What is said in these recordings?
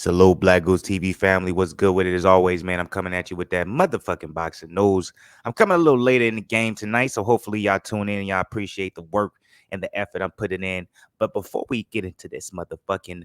Salute, Black Goose TV family. What's good with it? As always, man, I'm coming at you with that motherfucking boxing news. I'm coming a little later in the game tonight, so hopefully y'all tune in and y'all appreciate the work and the effort I'm putting in. But before we get into this motherfucking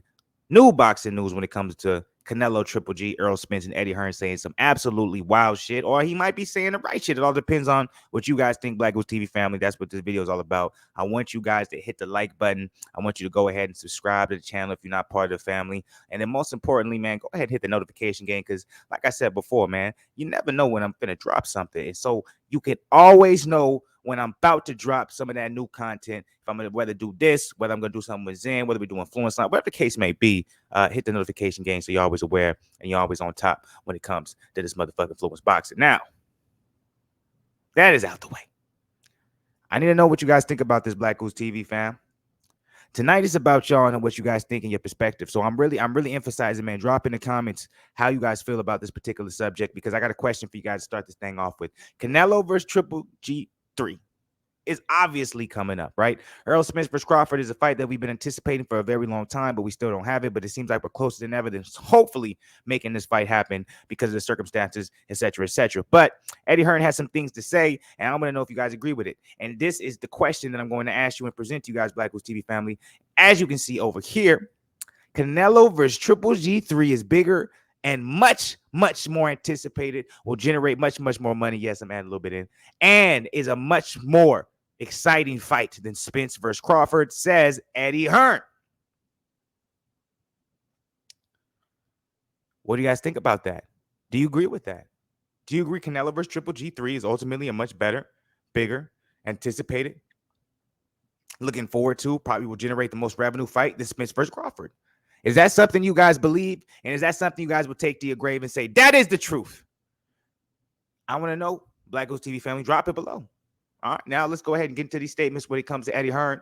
new boxing news when it comes to Canelo, Triple G, Errol Spence, and Eddie Hearn saying some absolutely wild shit, or he might be saying the right shit. It all depends on what you guys think, Black Goose TV family. That's what this video is all about. I want you guys to hit the like button. I want you to go ahead and subscribe to the channel if you're not part of the family. And then most importantly, man, go ahead and hit the notification game because, like I said before, man, you never know when I'm going to drop something. And so you can always know when I'm about to drop some of that new content, if I'm going to whether do this, whether I'm going to do something with Zen, whether we do influence line, whatever the case may be, hit the notification game so you're always aware and you're always on top when it comes to this motherfucking influence boxing. Now, that is out the way. I need to know what you guys think about this, Black Goose TV fam. Tonight is about y'all and what you guys think and your perspective. So I'm really emphasizing, man, drop in the comments how you guys feel about this particular subject, because I got a question for you guys to start this thing off with. Canelo versus Triple G3 is obviously coming up, right? Errol Spence versus Crawford is a fight that we've been anticipating for a very long time, but we still don't have it. But it seems like we're closer than ever than hopefully making this fight happen because of the circumstances, etc., etc. But Eddie Hearn has some things to say, and I'm going to know if you guys agree with it. And this is the question that I'm going to ask you and present to you guys, Black Goose TV family. As you can see over here, Canelo versus Triple G3 is bigger and much more anticipated, will generate much more money. Yes, I'm adding a little bit in, and is a much more exciting fight than Spence versus Crawford, says Eddie Hearn. What do you guys think about that? Do you agree with that? Do you agree Canelo versus Triple G3 is ultimately a much better, bigger, anticipated, looking forward to, probably will generate the most revenue fight than Spence versus Crawford? Is that something you guys believe? And is that something you guys will take to your grave and say, that is the truth? I want to know. Black Goose TV family, drop it below. All right, now let's go ahead and get into these statements when it comes to Eddie Hearn.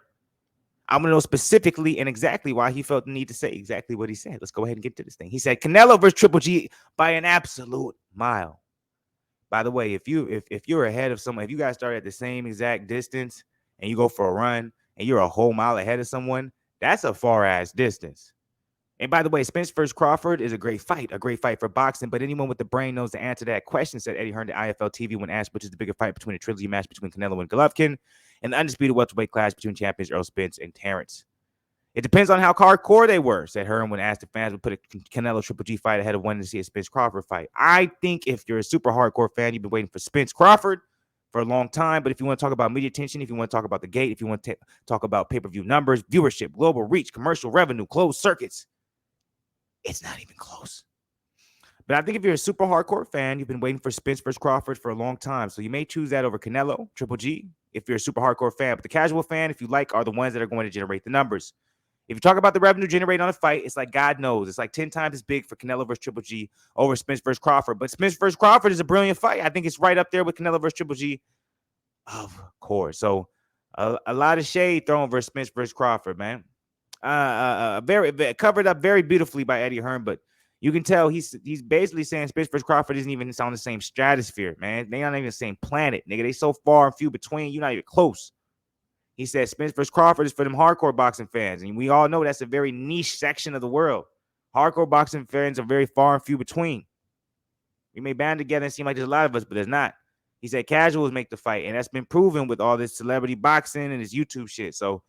I want to know specifically and exactly why he felt the need to say exactly what he said. Let's go ahead and get to this thing. He said, Canelo versus Triple G by an absolute mile. By the way, if you're ahead of someone, if you guys start at the same exact distance and you go for a run and you're a whole mile ahead of someone, that's a far-ass distance. And by the way, Spence versus Crawford is a great fight for boxing. But anyone with the brain knows the answer to that question, said Eddie Hearn to IFL TV when asked which is the bigger fight between a trilogy match between Canelo and Golovkin and the undisputed welterweight clash between champions Errol Spence and Terence. It depends on how hardcore they were, said Hearn when asked if fans would put a Canelo Triple G fight ahead of wanting to see a Spence Crawford fight. I think if you're a super hardcore fan, you've been waiting for Spence Crawford for a long time. But if you want to talk about media attention, if you want to talk about the gate, if you want to talk about pay-per-view numbers, viewership, global reach, commercial revenue, closed circuits, it's not even close. But I think if you're a super hardcore fan, you've been waiting for Spence versus Crawford for a long time. So you may choose that over Canelo, Triple G, if you're a super hardcore fan. But the casual fan, if you like, are the ones that are going to generate the numbers. If you talk about the revenue generated on a fight, it's like God knows. It's like 10 times as big for Canelo versus Triple G over Spence versus Crawford. But Spence versus Crawford is a brilliant fight. I think it's right up there with Canelo versus Triple G, of course. So a lot of shade thrown versus Spence versus Crawford, man. Very covered up very beautifully by Eddie Hearn, but you can tell he's basically saying Spence versus Crawford isn't even on the same stratosphere, man. They're not even the same planet, nigga. They so far and few between, you're not even close. He said Spence versus Crawford is for them hardcore boxing fans, and we all know that's a very niche section of the world. Hardcore boxing fans are very far and few between. We may band together and seem like there's a lot of us, but there's not. He said casuals make the fight, and that's been proven with all this celebrity boxing and this YouTube shit. So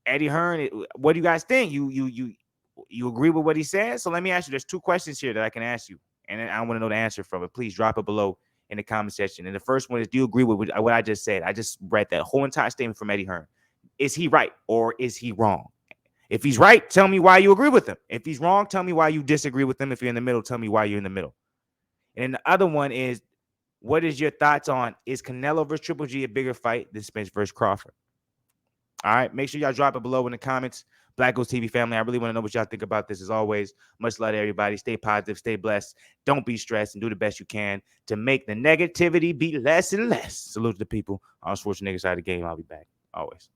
Eddie Hearn, what do you guys think? You agree with what he said? So let me ask you. There's two questions here that I can ask you, and I want to know the answer from it. Please drop it below in the comment section. And the first one is, do you agree with what I just said? I just read that whole entire statement from Eddie Hearn. Is he right or is he wrong? If he's right, tell me why you agree with him. If he's wrong, tell me why you disagree with him. If you're in the middle, tell me why you're in the middle. And then the other one is, what is your thoughts on, is Canelo versus Triple G a bigger fight than Spence versus Crawford? All right, make sure y'all drop it below in the comments. Black Goose TV family, I really want to know what y'all think about this. As always, much love to everybody. Stay positive, stay blessed. Don't be stressed, and do the best you can to make the negativity be less and less. Salute to the people on Sports Niggas side of the game. I'll be back always.